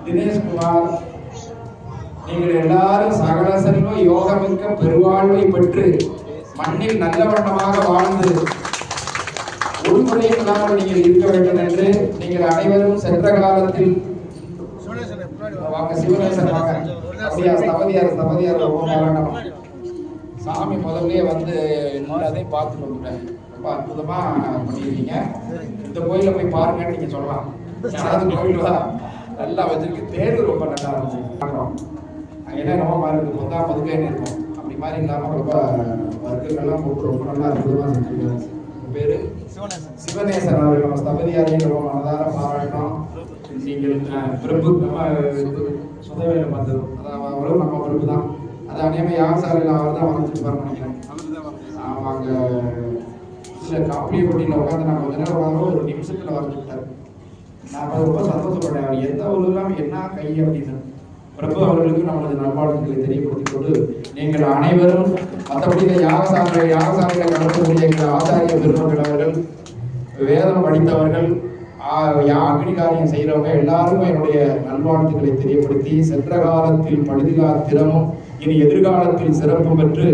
தினேஷ் குமார், நீங்கள் எல்லாரும் சகல செல்வ யோகமிக்க பெருவாழ்வை பெற்று மண்ணில் நல்ல வண்ணமாக வாழ்ந்து உள்முறையில் நீங்கள் இருக்க வேண்டும் என்று நீங்கள் அனைவரும் சென்ற காலத்தில் சிவநேசன் சாமி முதல்ல வந்து எல்லாத்தையும் பார்த்துட்டு வந்துட்டேன். ரொம்ப அற்புதமா பண்ணியிருக்கீங்க. இந்த கோயிலை போய் பாருங்கன்னு நீங்க சொல்லலாம். கோயில் நல்லா வச்சிருக்கு. தேர்வு ரொம்ப நல்லா இருந்துச்சு. அங்கே ரொம்ப இருக்கு, பொத்தா பதுக்கைன்னு இருக்கும். அப்படி மாதிரி இல்லாமல் ரொம்ப வர்க்கங்கள்லாம் போட்டு ரொம்ப நல்லா அற்புதமாக செஞ்சுருக்காங்க. உங்கள் பேர் சிவநேசன் அவர்கள். நம்ம ஸ்தபதியாரையும் ரொம்ப மனதார பாராட்டணும். நீங்கள் பிரபு நம்ம சுதவேலை பார்த்தது, அதான் அவரும் நம்ம பிரபு தான். அது அநேகமாக யாகசாலையில் அவர் தான் வரைஞ்சிட்டு பாரு நினைக்கிறேன். அவங்க இல்லை காப்பிலிப்பட்டியில் உட்காந்து நான் கொஞ்ச நேரம் ஒரு நிமிஷத்தில் வரைஞ்சுக்கிட்டார். நான் ரொம்ப சந்தோஷப்பட்டேன். அவர் எந்த ஒரு இல்லாமல் என்ன கை அப்படின்னு. பிரபு அவர்களுக்கு நமது நல்வாழ்த்துக்களை தெரியப்படுத்திக் கொண்டு நீங்கள் அனைவரும் மற்றபடி யாகசாலையில் நடத்தக்கூடிய எங்கள் ஆச்சாரிய பெருமக்கள் அவர்கள், வேதம் படித்தவர்கள், அக்னி காரியம் செய்கிறவங்க எல்லாருக்கும் என்னுடைய நல்வாழ்த்துக்களை தெரியப்படுத்தி சென்ற காலத்தில் பழுதிலா திறமும் இனி எதிர்காலத்தில் சிறப்பு பெற்று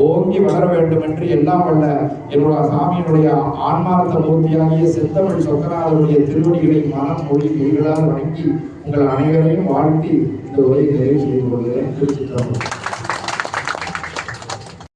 ஓங்கி வளர வேண்டும் என்று எல்லாம் வல்ல என்னுடைய சாமியினுடைய ஆன்மார்த்த மூர்த்தியாகிய செந்தமிழ் சொக்கநாதருடைய திருவடிகளை மனம் மொழி மெய்களால் வணங்கி உங்கள் அனைவரையும் வாழ்த்தி இந்த உரையை நிறைவு செய்து கொள்கிறேன். திருச்சிற்றம்பலம்.